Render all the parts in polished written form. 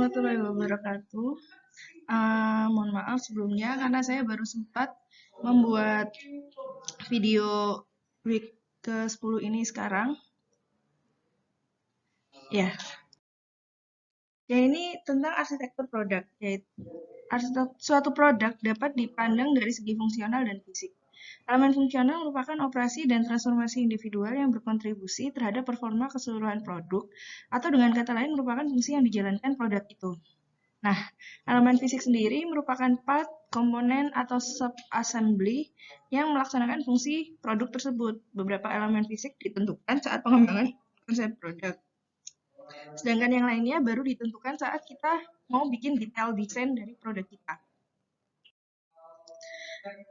warahmatullahi wabarakatuh. Mohon maaf sebelumnya karena saya baru sempat membuat video week ke-10 ini sekarang. Ya. Ya, ini tentang arsitektur produk. Yaitu suatu produk dapat dipandang dari segi fungsional dan fisik. Elemen fungsional merupakan operasi dan transformasi individual yang berkontribusi terhadap performa keseluruhan produk, atau dengan kata lain merupakan fungsi yang dijalankan produk itu. Nah, elemen fisik sendiri merupakan part, komponen, atau sub-assembly yang melaksanakan fungsi produk tersebut. Beberapa elemen fisik ditentukan saat pengembangan konsep produk. Sedangkan yang lainnya baru ditentukan saat kita mau bikin detail desain dari produk kita.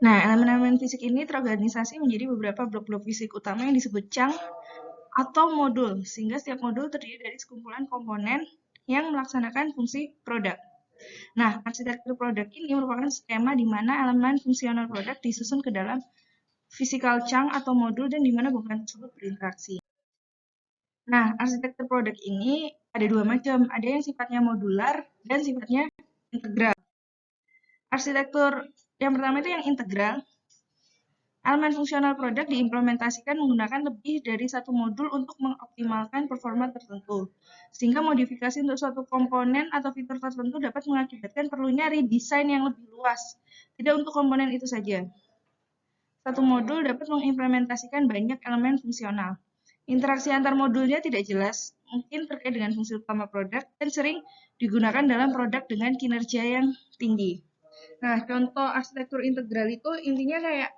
Nah, elemen-elemen fisik ini terorganisasi menjadi beberapa blok-blok fisik utama yang disebut chunk atau modul, sehingga setiap modul terdiri dari sekumpulan komponen yang melaksanakan fungsi produk. Nah, arsitektur produk ini merupakan skema di mana elemen fungsional produk disusun ke dalam physical chunk atau modul dan di mana komponen tersebut berinteraksi. Nah, arsitektur produk ini ada dua macam, ada yang sifatnya modular dan sifatnya integral. Arsitektur yang pertama itu yang integral. Elemen fungsional produk diimplementasikan menggunakan lebih dari satu modul untuk mengoptimalkan performa tertentu. Sehingga modifikasi untuk suatu komponen atau fitur tertentu dapat mengakibatkan perlunya redesign yang lebih luas. Tidak untuk komponen itu saja. Satu modul dapat mengimplementasikan banyak elemen fungsional. Interaksi antar modulnya tidak jelas, mungkin terkait dengan fungsi utama produk, dan sering digunakan dalam produk dengan kinerja yang tinggi. Nah, contoh arsitektur integral itu intinya kayak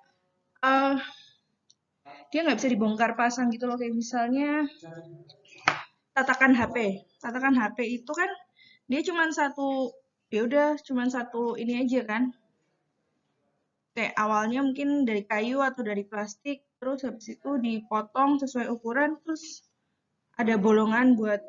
dia nggak bisa dibongkar pasang gitu loh, kayak misalnya tatakan HP. Tatakan HP itu kan dia cuma satu, ya udah cuma satu ini aja kan. Kayak awalnya mungkin dari kayu atau dari plastik, terus habis itu dipotong sesuai ukuran, terus ada bolongan buat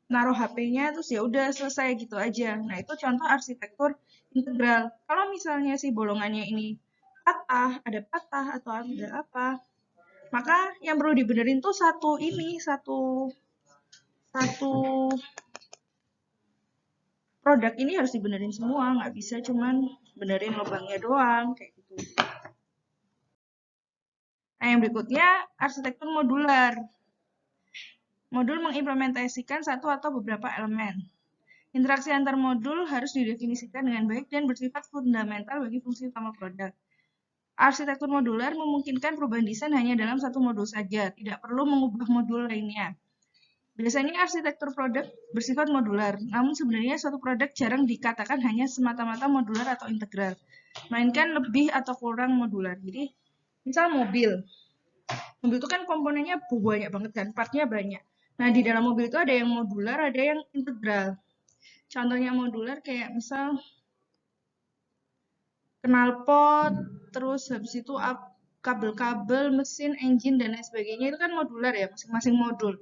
naruh HP-nya, terus ya udah selesai gitu aja. Nah, itu contoh arsitektur integral. Kalau misalnya si bolongannya ini ada patah atau ada apa, maka yang perlu dibenerin tuh satu produk ini harus dibenerin semua, nggak bisa cuman benerin lubangnya doang kayak gitu. Nah, yang berikutnya arsitektur modular. Modul mengimplementasikan satu atau beberapa elemen. Interaksi antar modul harus didefinisikan dengan baik dan bersifat fundamental bagi fungsi utama produk. Arsitektur modular memungkinkan perubahan desain hanya dalam satu modul saja, tidak perlu mengubah modul lainnya. Biasanya arsitektur produk bersifat modular, namun sebenarnya suatu produk jarang dikatakan hanya semata-mata modular atau integral, melainkan lebih atau kurang modular. Jadi, misal mobil itu kan komponennya banyak banget kan, partnya banyak. Nah, di dalam mobil itu ada yang modular, ada yang integral. Contohnya modular kayak misal knalpot, terus habis itu kabel-kabel, mesin, engine, dan lain sebagainya itu kan modular ya, masing-masing modul.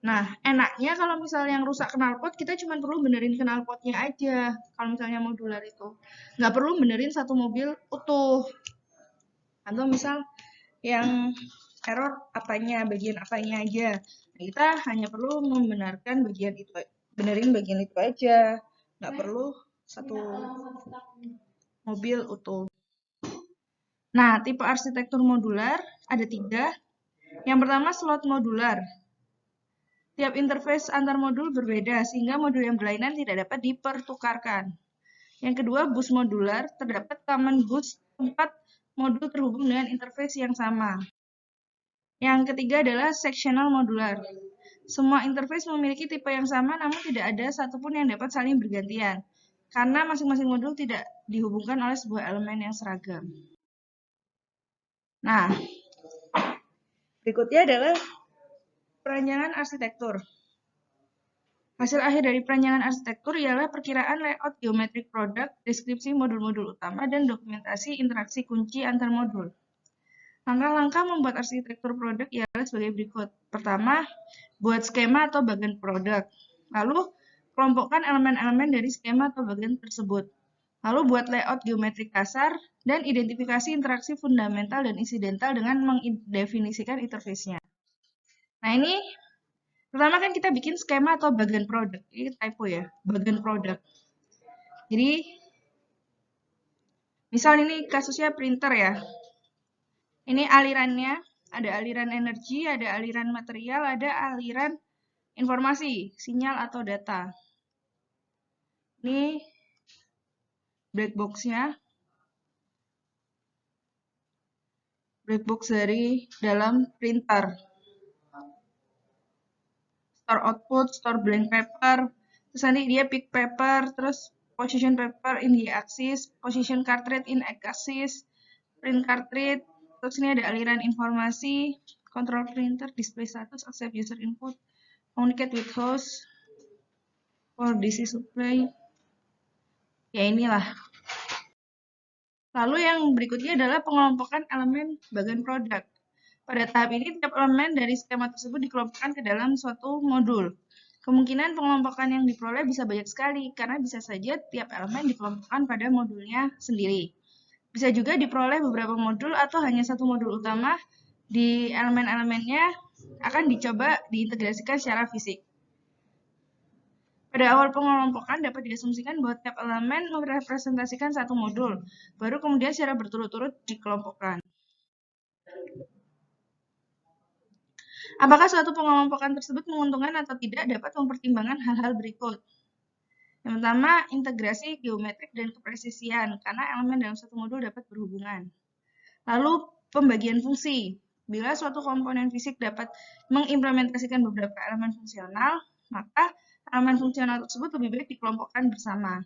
Nah, enaknya kalau misalnya yang rusak knalpot, kita cuma perlu benerin knalpotnya aja. Kalau misalnya modular itu. Nggak perlu benerin satu mobil utuh. Atau misal yang error bagian apanya aja. Nah, kita hanya perlu membenarkan benerin bagian itu aja. Nggak perlu satu mobil utuh. Nah, tipe arsitektur modular ada 3. Yang pertama, slot modular. Tiap interface antar modul berbeda, sehingga modul yang berlainan tidak dapat dipertukarkan. Yang kedua, bus modular. Terdapat common bus tempat modul terhubung dengan interface yang sama. Yang ketiga adalah sectional modular. Semua interface memiliki tipe yang sama, namun tidak ada satupun yang dapat saling bergantian, karena masing-masing modul tidak dihubungkan oleh sebuah elemen yang seragam. Nah, berikutnya adalah perancangan arsitektur. Hasil akhir dari perancangan arsitektur ialah perkiraan layout geometrik produk, deskripsi modul-modul utama, dan dokumentasi interaksi kunci antar modul. Langkah-langkah membuat arsitektur produk ialah sebagai berikut. Pertama, buat skema atau bagian produk. Lalu, kelompokkan elemen-elemen dari skema atau bagian tersebut. Lalu, buat layout geometrik kasar, dan identifikasi interaksi fundamental dan insidental dengan mendefinisikan interface-nya. Nah, ini Pertama kan kita bikin skema atau bagian produk. Ini typo ya, bagian produk. Jadi, misal ini kasusnya printer ya. Ini alirannya, ada aliran energi, ada aliran material, ada aliran informasi, sinyal atau data. Ini black box-nya. Black box dari dalam printer. Store output, store blank paper, terus nanti dia pick paper, terus position paper in the axis, position cartridge in axis, print cartridge, terus ini ada aliran informasi, control printer, display status, accept user input, communicate with host, for DC supply. Ya inilah. Lalu yang berikutnya adalah pengelompokan elemen bagian produk. Pada tahap ini, tiap elemen dari skema tersebut dikelompokkan ke dalam suatu modul. Kemungkinan pengelompokan yang diperoleh bisa banyak sekali, karena bisa saja tiap elemen dikelompokkan pada modulnya sendiri. Bisa juga diperoleh beberapa modul atau hanya satu modul utama di elemen-elemennya akan dicoba diintegrasikan secara fisik. Pada awal pengelompokan dapat diasumsikan bahwa tiap elemen merepresentasikan satu modul, baru kemudian secara berturut-turut dikelompokkan. Apakah suatu pengelompokan tersebut menguntungkan atau tidak dapat mempertimbangkan hal-hal berikut. Yang pertama, integrasi geometrik dan kepresisian, karena elemen dalam satu modul dapat berhubungan. Lalu, pembagian fungsi. Bila suatu komponen fisik dapat mengimplementasikan beberapa elemen fungsional, maka elemen fungsional tersebut lebih baik dikelompokkan bersama.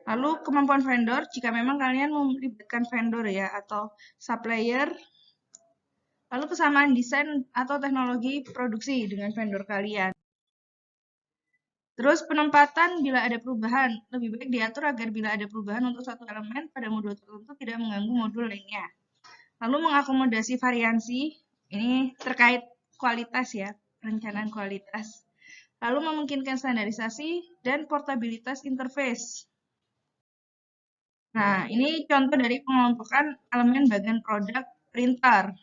Lalu, kemampuan vendor, jika memang kalian melibatkan vendor ya, atau supplier. Lalu kesamaan desain atau teknologi produksi dengan vendor kalian. Terus penempatan bila ada perubahan, lebih baik diatur agar bila ada perubahan untuk satu elemen pada modul tertentu tidak mengganggu modul lainnya. Lalu mengakomodasi variansi, ini terkait kualitas ya, perencanaan kualitas. Lalu memungkinkan standarisasi dan portabilitas interface. Nah, ini contoh dari pengelompokan elemen bagian produk printer.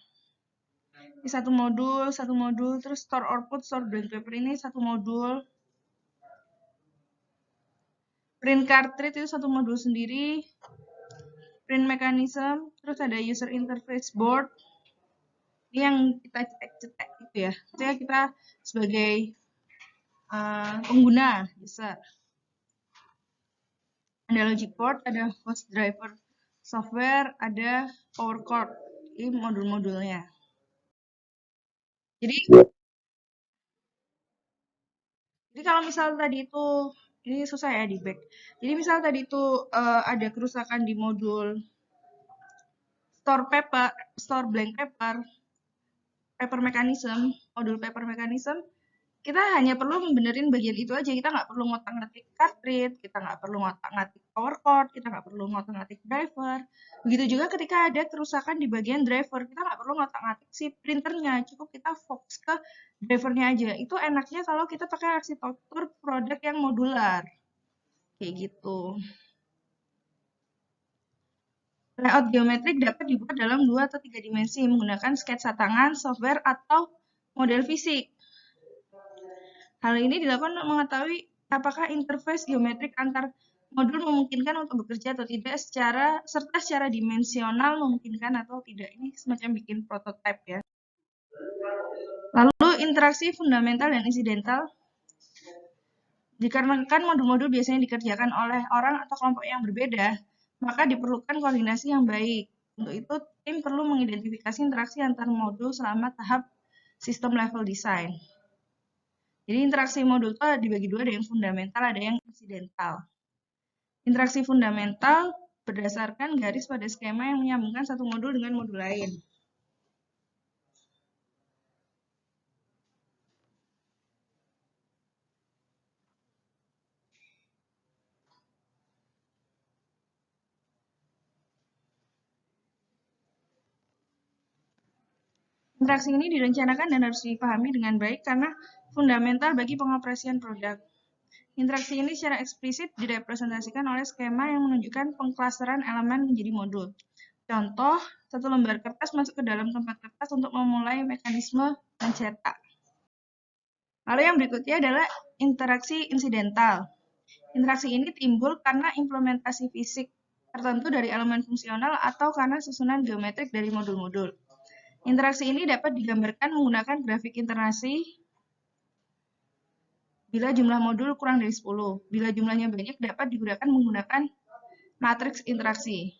Ini satu modul, terus store output, store blank paper ini satu modul. Print cartridge itu satu modul sendiri. Print mechanism, terus ada user interface board. Ini yang kita cetak-cetak gitu ya. Maksudnya kita sebagai pengguna, user. Ada logic board, ada host driver software, ada power cord. Ini modul-modulnya. Jadi kalau misal tadi itu, ini susah ya di back. Jadi misal tadi itu ada kerusakan di modul store paper, store blank paper, paper mechanism, modul paper mechanism, kita hanya perlu membenerin bagian itu aja. Kita nggak perlu ngotak-ngatik cartridge, kita nggak perlu ngotak-ngatik power cord, kita nggak perlu ngotak-ngatik driver. Begitu juga ketika ada kerusakan di bagian driver, kita nggak perlu ngotak-ngatik si printernya, cukup kita fokus ke drivernya aja. Itu enaknya kalau kita pakai arsitektur produk yang modular. Kayak gitu. Layout geometrik dapat dibuat dalam 2 atau 3 dimensi menggunakan sketsa tangan, software, atau model fisik. Hal ini dilakukan untuk mengetahui apakah interface geometrik antar modul memungkinkan untuk bekerja atau tidak serta secara dimensional memungkinkan atau tidak. Ini semacam bikin prototipe ya. Lalu interaksi fundamental dan insidental. Dikarenakan modul-modul biasanya dikerjakan oleh orang atau kelompok yang berbeda, maka diperlukan koordinasi yang baik. Untuk itu, tim perlu mengidentifikasi interaksi antar modul selama tahap sistem level design. Jadi interaksi modul itu dibagi dua, ada yang fundamental, ada yang insidental. Interaksi fundamental berdasarkan garis pada skema yang menyambungkan satu modul dengan modul lain. Interaksi ini direncanakan dan harus dipahami dengan baik karena fundamental bagi pengoperasian produk. Interaksi ini secara eksplisit direpresentasikan oleh skema yang menunjukkan pengklasteran elemen menjadi modul. Contoh, satu lembar kertas masuk ke dalam tempat kertas untuk memulai mekanisme mencetak. Lalu yang berikutnya adalah interaksi insidental. Interaksi ini timbul karena implementasi fisik tertentu dari elemen fungsional atau karena susunan geometrik dari modul-modul. Interaksi ini dapat digambarkan menggunakan grafik interaksi bila jumlah modul kurang dari 10. Bila jumlahnya banyak dapat digunakan menggunakan matriks interaksi.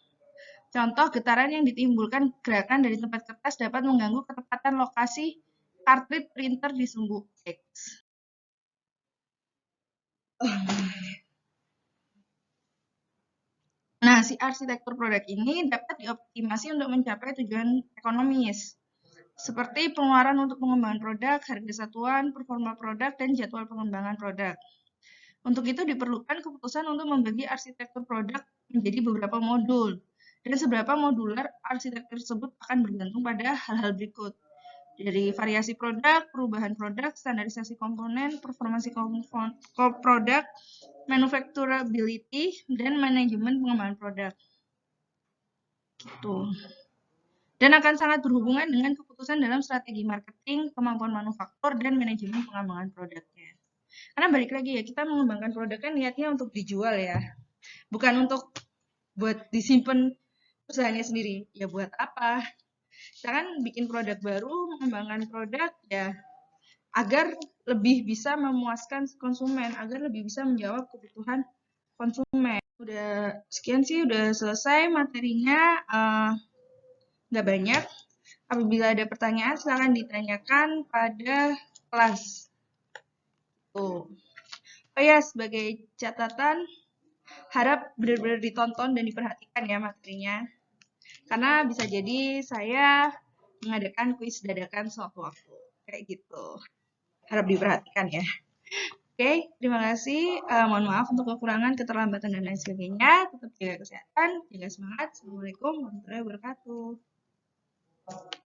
Contoh, getaran yang ditimbulkan gerakan dari tempat kertas dapat mengganggu ketepatan lokasi kartrid printer di sumbu X. Nah, si arsitektur produk ini dapat dioptimasi untuk mencapai tujuan ekonomis, seperti pengeluaran untuk pengembangan produk, harga satuan, performa produk, dan jadwal pengembangan produk. Untuk itu diperlukan keputusan untuk membagi arsitektur produk menjadi beberapa modul, dan seberapa modular arsitektur tersebut akan bergantung pada hal-hal berikut. Dari variasi produk, perubahan produk, standarisasi komponen, performasi produk, manufacturability, dan manajemen pengembangan produk. Gitu. Dan akan sangat berhubungan dengan keputusan dalam strategi marketing, kemampuan manufaktur, dan manajemen pengembangan produknya. Karena balik lagi ya, kita mengembangkan produk kan niatnya untuk dijual ya. Bukan untuk buat disimpan usahanya sendiri. Ya buat apa? Kita kan bikin produk baru, mengembangkan produk ya agar lebih bisa memuaskan konsumen, agar lebih bisa menjawab kebutuhan konsumen. Udah sekian sih, udah selesai materinya, nggak banyak. Apabila ada pertanyaan, silakan ditanyakan pada kelas. Tuh. Oh ya, sebagai catatan, harap benar-benar ditonton dan diperhatikan ya materinya. Karena bisa jadi saya mengadakan kuis dadakan sewaktu-waktu. Kayak gitu. Harap diperhatikan ya. Oke, terima kasih. Mohon maaf untuk kekurangan, keterlambatan, dan lain sebagainya. Tetap jaga kesehatan, jaga semangat. Assalamualaikum warahmatullahi wabarakatuh.